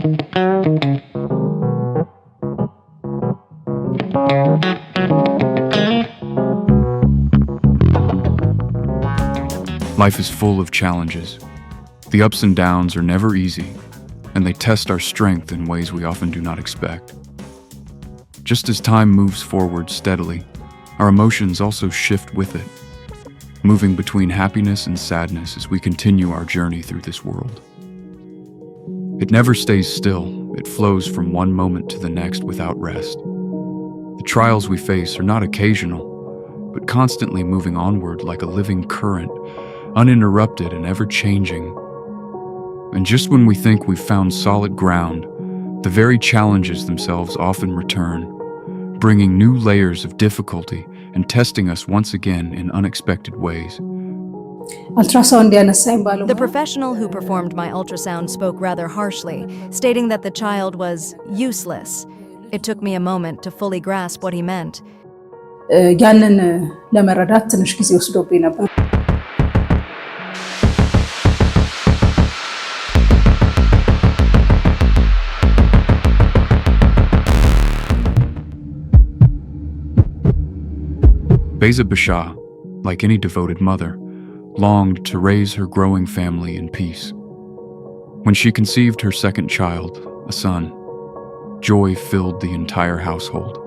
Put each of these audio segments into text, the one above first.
Life is full of challenges. The ups and downs are never easy, and they test our strength in ways we often do not expect. Just as time moves forward steadily, our emotions also shift with it, moving between happiness and sadness as we continue our journey through this world. It never stays still, it flows from one moment to the next without rest. The trials we face are not occasional, but constantly moving onward like a living current, uninterrupted and ever-changing. And just when we think we've found solid ground, the very challenges themselves often return, bringing new layers of difficulty and testing us once again in unexpected ways. The professional who performed my ultrasound spoke rather harshly, stating that the child was useless. It took me a moment to fully grasp what he meant. HOPE-SBH, like any devoted mother, longed to raise her growing family in peace. When she conceived her second child, a son, joy filled the entire household.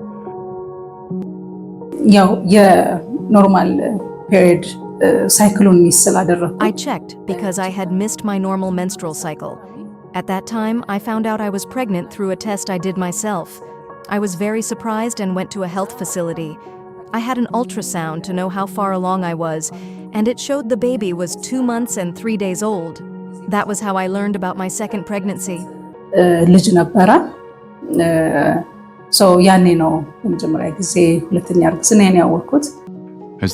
I checked because I had missed my normal menstrual cycle. At that time, I found out I was pregnant through a test I did myself. I was very surprised and went to a health facility. I had an ultrasound to know how far along I was, and it showed the baby was 2 months and 3 days old. That was how I learned about my second pregnancy. As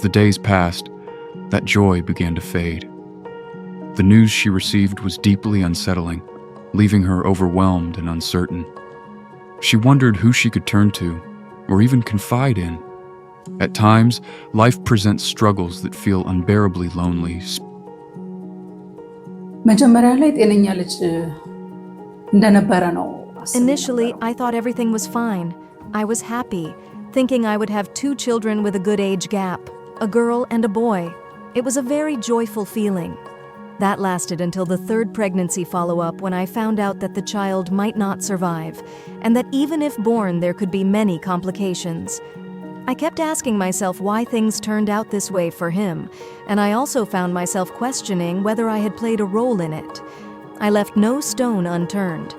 the days passed, that joy began to fade. The news she received was deeply unsettling, leaving her overwhelmed and uncertain. She wondered who she could turn to, or even confide in. At times, life presents struggles that feel unbearably lonely. Initially, I thought everything was fine. I was happy, thinking I would have 2 children with a good age gap, a girl and a boy. It was a very joyful feeling. That lasted until the 3rd pregnancy follow-up, when I found out that the child might not survive, and that even if born, there could be many complications. I kept asking myself why things turned out this way for him, and I also found myself questioning whether I had played a role in it. I left no stone unturned.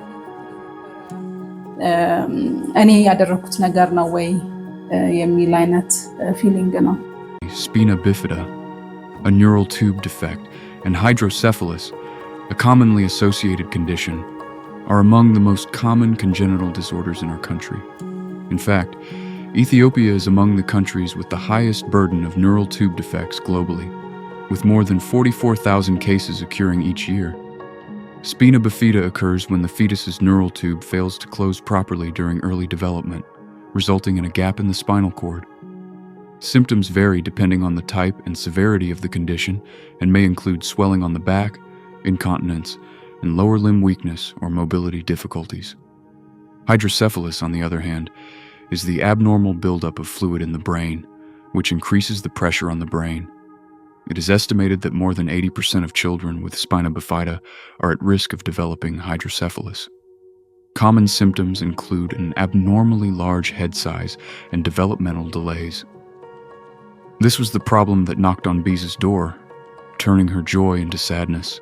Spina bifida, a neural tube defect, and hydrocephalus, a commonly associated condition, are among the most common congenital disorders in our country. In fact, Ethiopia is among the countries with the highest burden of neural tube defects globally, with more than 44,000 cases occurring each year. Spina bifida occurs when the fetus's neural tube fails to close properly during early development, resulting in a gap in the spinal cord. Symptoms vary depending on the type and severity of the condition and may include swelling on the back, incontinence, and lower limb weakness or mobility difficulties. Hydrocephalus, on the other hand, is the abnormal buildup of fluid in the brain, which increases the pressure on the brain. It is estimated that more than 80% of children with spina bifida are at risk of developing hydrocephalus. Common symptoms include an abnormally large head size and developmental delays. This was the problem that knocked on Biza's door, turning her joy into sadness.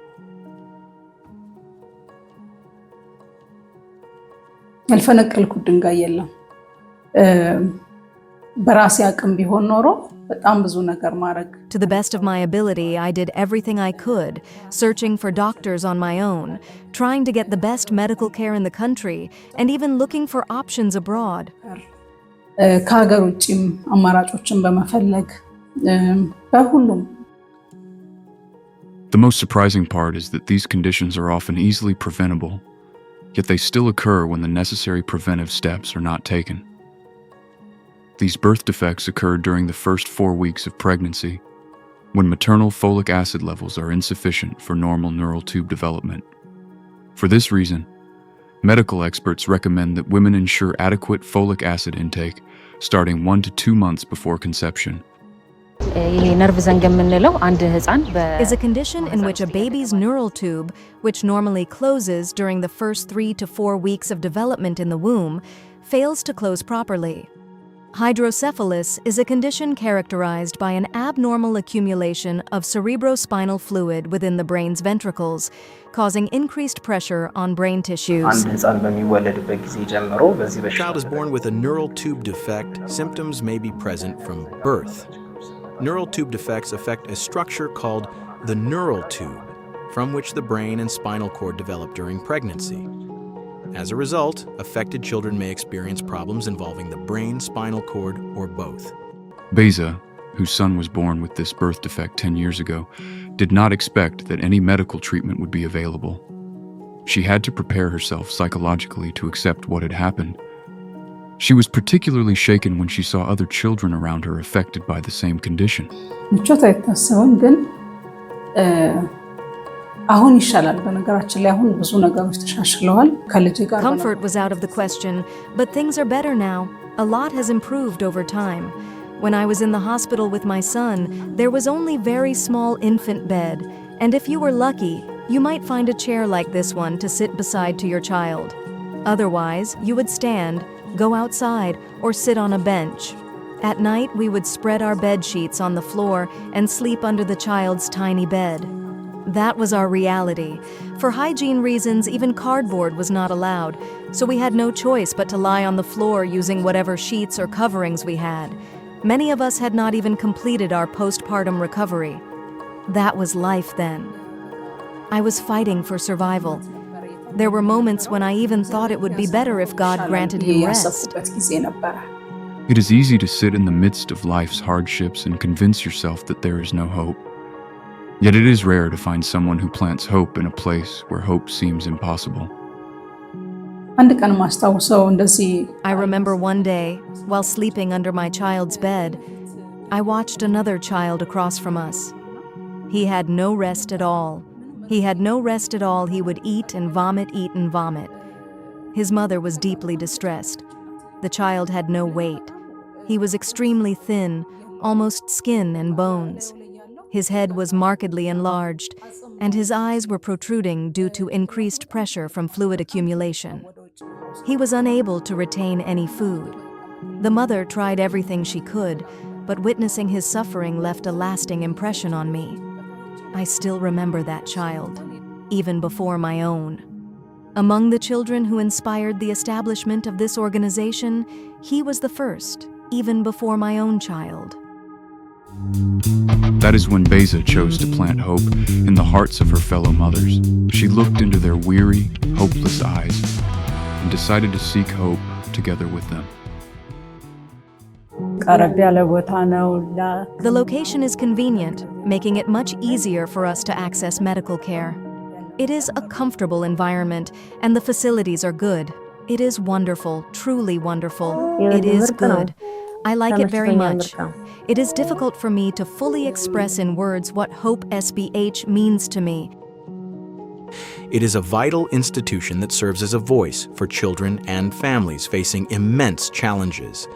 To the best of my ability, I did everything I could, searching for doctors on my own, trying to get the best medical care in the country, and even looking for options abroad. The most surprising part is that these conditions are often easily preventable, yet they still occur when the necessary preventive steps are not taken. These birth defects occur during the first 4 weeks of pregnancy, when maternal folic acid levels are insufficient for normal neural tube development. For this reason, Medical experts recommend that women ensure adequate folic acid intake starting 1 to 2 months before conception. Is a condition in which a baby's neural tube, which normally closes during the first 3 to 4 weeks of development in the womb, fails to close properly. Hydrocephalus is a condition characterized by an abnormal accumulation of cerebrospinal fluid within the brain's ventricles, causing increased pressure on brain tissues. If a child is born with a neural tube defect, symptoms may be present from birth. Neural tube defects affect a structure called the neural tube, from which the brain and spinal cord develop during pregnancy. As a result, affected children may experience problems involving the brain, spinal cord, or both. Beza, whose son was born with this birth defect 10 years ago, did not expect that any medical treatment would be available. She had to prepare herself psychologically to accept what had happened. She was particularly shaken when she saw other children around her affected by the same condition. ምቾት አይታሰብም ግን አሁን ይሻላል በነገራችን ላይ አሁን ብዙ ነገሮች ተሻሽለዋል ከልጄ ጋር Comfort was out of the question, but things are better now. A lot has improved over time. When I was in the hospital with my son, there was only very small infant bed, and if you were lucky, you might find a chair like this one to sit beside to your child. Otherwise, you would stand, go outside, or sit on a bench. At night, we would spread our bed sheets on the floor and sleep under the child's tiny bed. That was our reality. For hygiene reasons, even cardboard was not allowed, so we had no choice but to lie on the floor using whatever sheets or coverings we had. Many of us had not even completed our postpartum recovery. That was life then. I was fighting for survival. There were moments when I even thought it would be better if God granted him rest. It is easy to sit in the midst of life's hardships and convince yourself that there is no hope. Yet it is rare to find someone who plants hope in a place where hope seems impossible. I remember one day, while sleeping under my child's bed, I watched another child across from us. He had no rest at all. He had no rest at all. He would eat and vomit, eat and vomit. His mother was deeply distressed. The child had no weight. He was extremely thin, almost skin and bones. His head was markedly enlarged, and his eyes were protruding due to increased pressure from fluid accumulation. He was unable to retain any food. The mother tried everything she could, but witnessing his suffering left a lasting impression on me. I still remember that child, even before my own. Among the children who inspired the establishment of this organization, he was the first, even before my own child. That is when Beza chose to plant hope in the hearts of her fellow mothers. She looked into their weary, hopeless eyes and decided to seek hope together with them. The location is convenient, making it much easier for us to access medical care. It is a comfortable environment, and the facilities are good. It is wonderful, truly wonderful. It is good. I like it very much. It is difficult for me to fully express in words what HOPE-SBH means to me. It is a vital institution that serves as a voice for children and families facing immense challenges,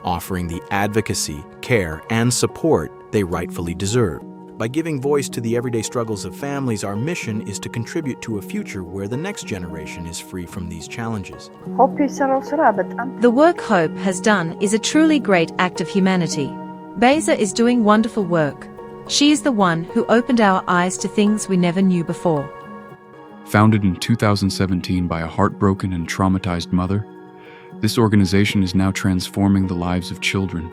offering the advocacy, care, and support they rightfully deserve. By giving voice to the everyday struggles of families, our mission is to contribute to a future where the next generation is free from these challenges. The work HOPE has done is a truly great act of humanity. Beza is doing wonderful work. She is the one who opened our eyes to things we never knew before. Founded in 2017 by a heartbroken and traumatized mother, this organization is now transforming the lives of children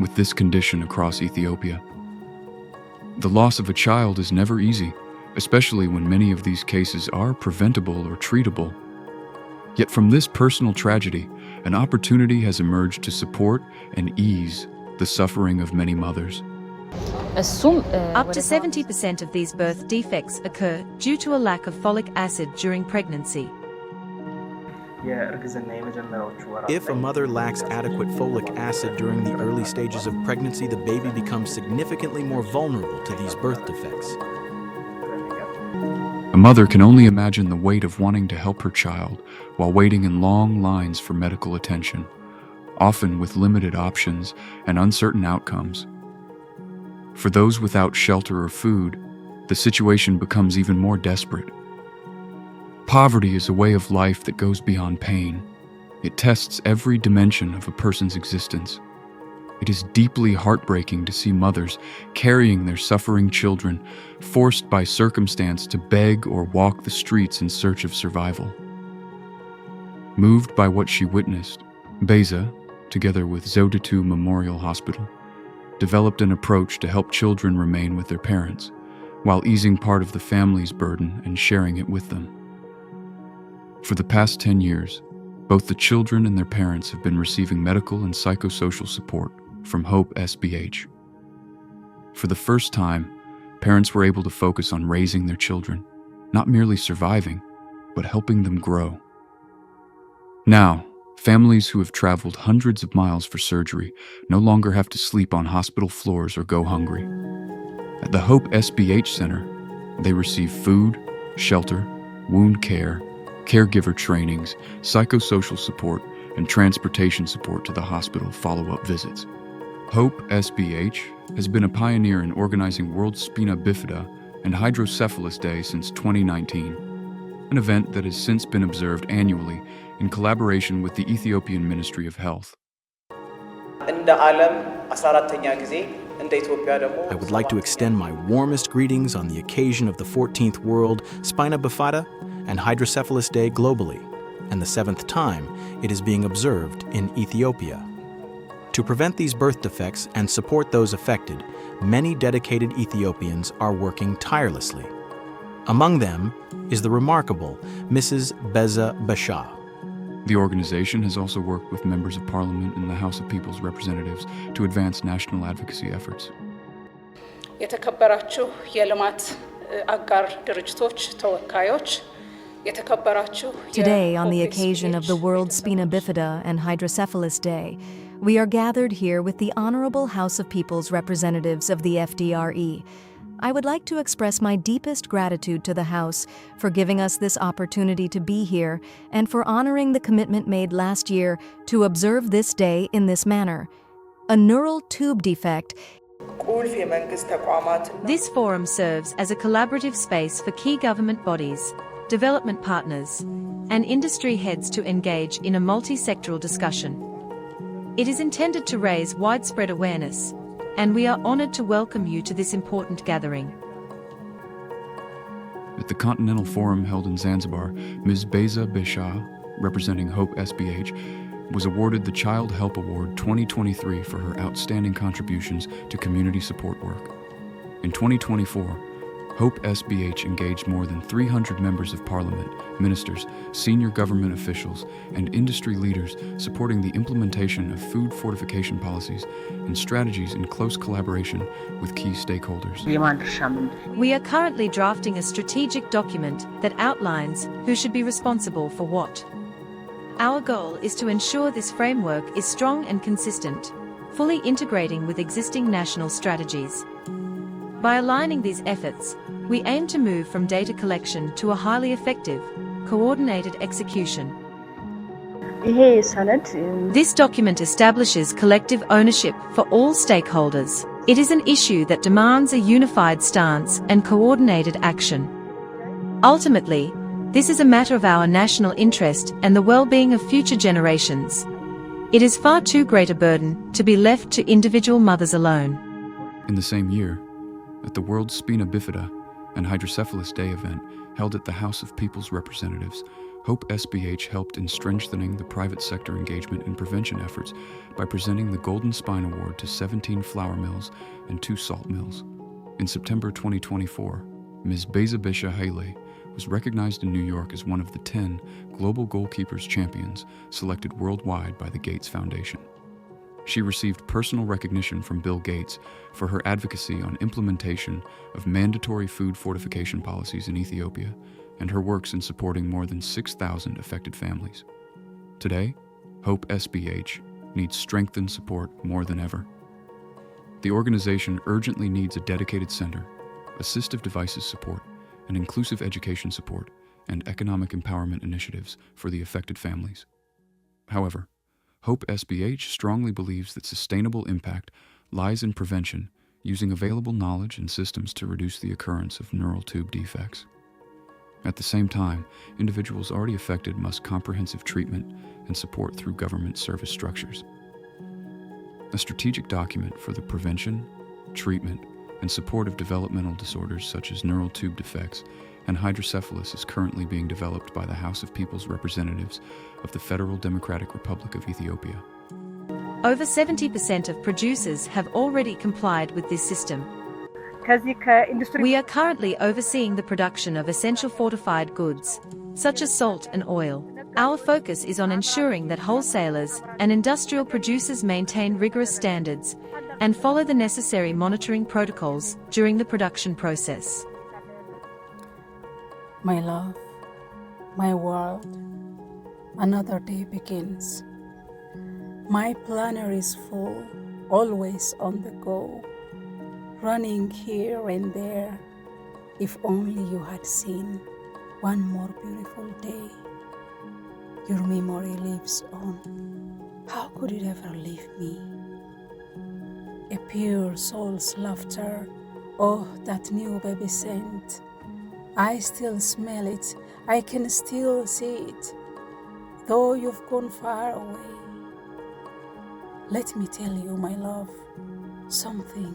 with this condition across Ethiopia. The loss of a child is never easy, especially when many of these cases are preventable or treatable. Yet from this personal tragedy, an opportunity has emerged to support and ease the suffering of many mothers. Up to 70% of these birth defects occur due to a lack of folic acid during pregnancy. If a mother lacks adequate folic acid during the early stages of pregnancy, the baby becomes significantly more vulnerable to these birth defects. A mother can only imagine the weight of wanting to help her child while waiting in long lines for medical attention, often with limited options and uncertain outcomes. For those without shelter or food, the situation becomes even more desperate. Poverty is a way of life that goes beyond pain. It tests every dimension of a person's existence. It is deeply heartbreaking to see mothers carrying their suffering children, forced by circumstance to beg or walk the streets in search of survival. Moved by what she witnessed, Beza, together with Zodatu Memorial Hospital, developed an approach to help children remain with their parents, while easing part of the family's burden and sharing it with them. For the past 10 years, both the children and their parents have been receiving medical and psychosocial support from HOPE-SBH. For the first time, parents were able to focus on raising their children, not merely surviving, but helping them grow. Now, families who have traveled hundreds of miles for surgery no longer have to sleep on hospital floors or go hungry. At the HOPE-SBH Center, they receive food, shelter, wound care, caregiver trainings, psychosocial support, and transportation support to the hospital follow-up visits. HOPE-SBH has been a pioneer in organizing World Spina Bifida and Hydrocephalus Day since 2019, an event that has since been observed annually in collaboration with the Ethiopian Ministry of Health. I would like to extend my warmest greetings on the occasion of the 14th World Spina Bifida and Hydrocephalus Day globally, and the 7th time it is being observed in Ethiopia. To prevent these birth defects and support those affected, many dedicated Ethiopians are working tirelessly. Among them is the remarkable Mrs. Beza Besha. The organization has also worked with members of parliament and the House of People's Representatives to advance national advocacy efforts. የተከበራችሁ የልማት አጋር ድርጅቶች ተወካዮች Today, on the occasion of the World Spina Bifida and Hydrocephalus Day, we are gathered here with the Honorable House of People's Representatives of the FDRE. I would like to express my deepest gratitude to the House for giving us this opportunity to be here and for honoring the commitment made last year to observe this day in this manner. A neural tube defect. This forum serves as a collaborative space for key government bodies, development partners, and industry heads to engage in a multi-sectoral discussion. It is intended to raise widespread awareness, and we are honored to welcome you to this important gathering. At the Continental Forum held in Zanzibar, Ms. Beza Besha, representing HOPE-SBH, was awarded the Child Help Award 2023 for her outstanding contributions to community support work. In 2024, HOPE-SBH engaged more than 300 members of parliament, ministers, senior government officials, and industry leaders supporting the implementation of food fortification policies and strategies in close collaboration with key stakeholders. We are currently drafting a strategic document that outlines who should be responsible for what. Our goal is to ensure this framework is strong and consistent, fully integrating with existing national strategies. By aligning these efforts, we aim to move from data collection to a highly effective, coordinated execution. This document establishes collective ownership for all stakeholders. It is an issue that demands a unified stance and coordinated action. Ultimately, this is a matter of our national interest and the well-being of future generations. It is far too great a burden to be left to individual mothers alone. In the same year, at the World Spina Bifida and Hydrocephalus Day event held at the House of People's Representatives, HOPE-SBH helped in strengthening the private sector engagement in prevention efforts by presenting the Golden Spine Award to 17 flour mills and 2 salt mills. In September 2024, Ms. Beza Besha Haile was recognized in New York as one of the 10 Global Goalkeepers Champions selected worldwide by the Gates Foundation. She received personal recognition from Bill Gates for her advocacy on implementation of mandatory food fortification policies in Ethiopia and her works in supporting more than 6,000 affected families. Today, HOPE-SBH needs strength and support more than ever. The organization urgently needs a dedicated center, assistive devices support, and inclusive education support and economic empowerment initiatives for the affected families. However, HOPE-SBH strongly believes that sustainable impact lies in prevention using available knowledge and systems to reduce the occurrence of neural tube defects. At the same time, individuals already affected must comprehensive treatment and support through government service structures. A strategic document for the prevention, treatment, and support of developmental disorders such as neural tube defects and hydrocephalus is currently being developed by the House of People's Representatives of the Federal Democratic Republic of Ethiopia. Over 70% of producers have already complied with this system. We are currently overseeing the production of essential fortified goods, such as salt and oil. Our focus is on ensuring that wholesalers and industrial producers maintain rigorous standards and follow the necessary monitoring protocols during the production process. My love, my world, another day begins. My planner is full, always on the go, running here and there. If only you had seen one more beautiful day. Your memory lives on. How could it ever leave me? A pure soul's laughter, oh, that new baby scent. I still smell it, I can still see it, though you've gone far away. Let me tell you, my love, something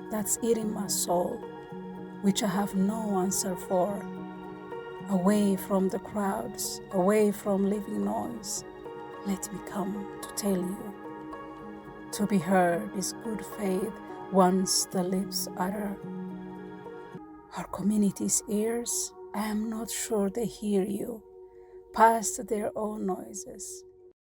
that's eating my soul, which I have no answer for. Away from the crowds, away from living noise, let me come to tell you. To be heard is good faith once the lips utter. Our community's ears, I am not sure they hear you, past their own noises.